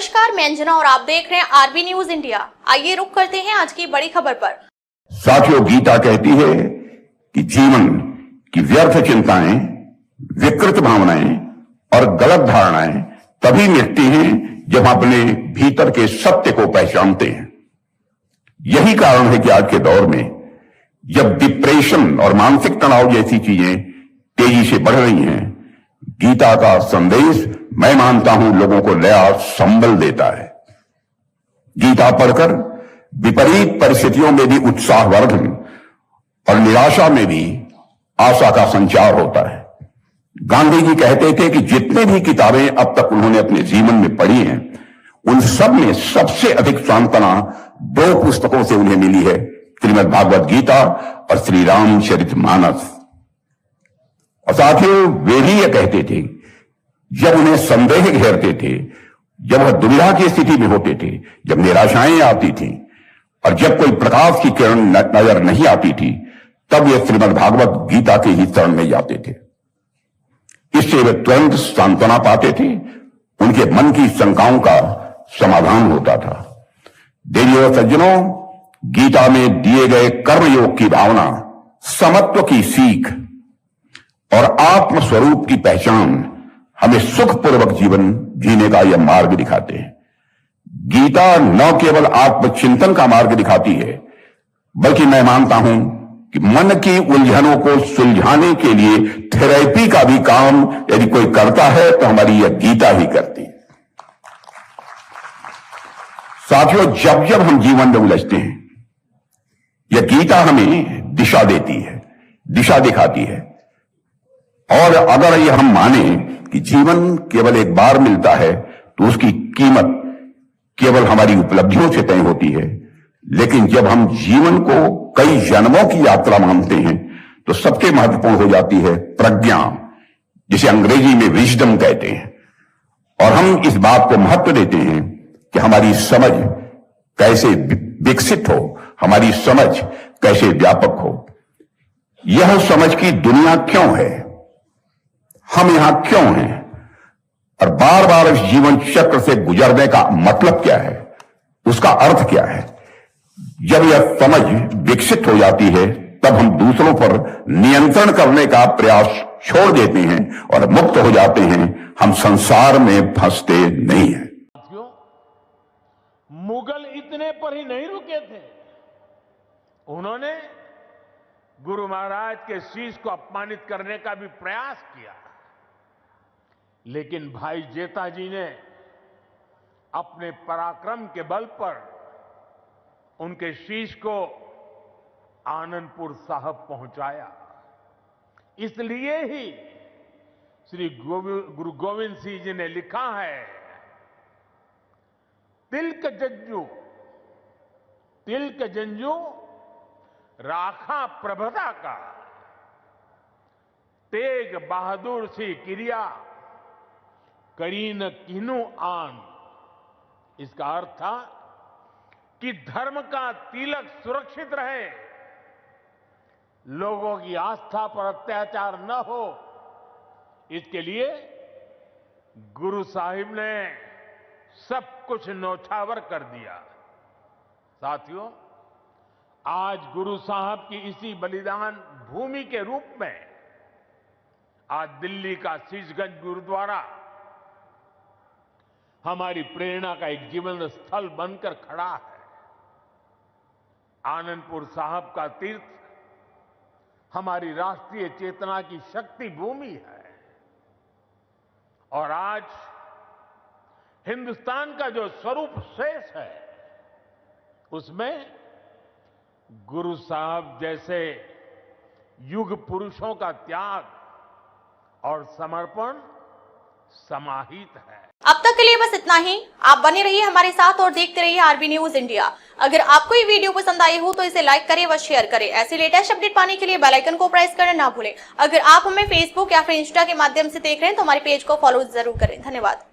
नमस्कार, मैं अंजना और आप देख रहे हैं आरबी न्यूज इंडिया। आइए रुक करते हैं आज की बड़ी खबर पर। साथियों, गीता कहती है कि जीवन की व्यर्थ चिंताएं, विकृत भावनाएं और गलत धारणाएं तभी मिटती हैं जब हम अपने भीतर के सत्य को पहचानते हैं। यही कारण है कि आज के दौर में जब डिप्रेशन और मानसिक तनाव जैसी चीजें तेजी से बढ़ रही हैं, गीता का संदेश मैं मानता हूं लोगों को नया संबल देता है। गीता पढ़कर विपरीत परिस्थितियों में भी उत्साहवर्धन और निराशा में भी आशा का संचार होता है। गांधी जी कहते थे कि जितने भी किताबें अब तक उन्होंने अपने जीवन में पढ़ी हैं, उन सब में सबसे अधिक सांत्वना दो पुस्तकों से उन्हें मिली है, श्रीमद् भागवत गीता और श्री रामचरितमानस। और साथियों, वे भी यह कहते थे जब उन्हें संदेह घेरते थे, जब वह दुविधा की स्थिति में होते थे, जब निराशाएं आती थी और जब कोई प्रकाश की किरण नजर नहीं आती थी, तब वे श्रीमद् भागवत गीता के ही शरण में जाते थे। इससे वे तुरंत सांत्वना पाते थे, उनके मन की शंकाओं का समाधान होता था। देवियों और सज्जनों, गीता में दिए गए कर्मयोग की भावना, समत्व की सीख और आत्म स्वरूप की पहचान हमें सुखपूर्वक जीवन जीने का यह मार्ग दिखाते हैं। गीता न केवल आत्मचिंतन का मार्ग दिखाती है, बल्कि मैं मानता हूं कि मन की उलझनों को सुलझाने के लिए थेरेपी का भी काम यदि कोई करता है तो हमारी यह गीता ही करती है। साथियों, जब जब हम जीवन में उलझते हैं, यह गीता हमें दिशा देती है, दिशा दिखाती है। और अगर यह हम माने कि जीवन केवल एक बार मिलता है तो उसकी कीमत केवल हमारी उपलब्धियों से तय होती है, लेकिन जब हम जीवन को कई जन्मों की यात्रा मानते हैं तो सबसे महत्वपूर्ण हो जाती है प्रज्ञा, जिसे अंग्रेजी में विजडम कहते हैं। और हम इस बात को महत्व देते हैं कि हमारी समझ कैसे विकसित हो, हमारी समझ कैसे व्यापक हो। यह समझ की दुनिया क्यों है, हम यहां क्यों हैं, और बार बार इस जीवन चक्र से गुजरने का मतलब क्या है, उसका अर्थ क्या है। जब यह समझ विकसित हो जाती है, तब हम दूसरों पर नियंत्रण करने का प्रयास छोड़ देते हैं और मुक्त हो जाते हैं। हम संसार में फंसते नहीं हैं। मुगल इतने पर ही नहीं रुके थे, उन्होंने गुरु महाराज के शीश को अपमानित करने का भी प्रयास किया, लेकिन भाई जेठा जी ने अपने पराक्रम के बल पर उनके शीश को आनंदपुर साहब पहुंचाया। इसलिए ही श्री गुरु गोविंद सिंह जी ने लिखा है, तिलक जंजू राखा प्रभता का, तेग बहादुर सी क्रिया करीन किनु आन। इसका अर्थ था कि धर्म का तिलक सुरक्षित रहे, लोगों की आस्था पर अत्याचार न हो, इसके लिए गुरु साहिब ने सब कुछ न्यौछावर कर दिया। साथियों, आज गुरु साहब की इसी बलिदान भूमि के रूप में आज दिल्ली का शीशगंज गुरुद्वारा हमारी प्रेरणा का एक जीवन स्थल बनकर खड़ा है। आनंदपुर साहब का तीर्थ हमारी राष्ट्रीय चेतना की शक्ति भूमि है। और आज हिंदुस्तान का जो स्वरूप शेष है, उसमें गुरु साहब जैसे युग पुरुषों का त्याग और समर्पण समाहित है। अब तक के लिए बस इतना ही। आप बने रहिए हमारे साथ और देखते रहिए आरबी न्यूज इंडिया। अगर आपको ये वीडियो पसंद आई हो तो इसे लाइक करें व शेयर करें। ऐसे लेटेस्ट अपडेट पाने के लिए बेल आइकन को प्रेस करना ना भूलें। अगर आप हमें फेसबुक या फिर इंस्टा के माध्यम से देख रहे हैं तो हमारे पेज को फॉलो जरूर करें। धन्यवाद।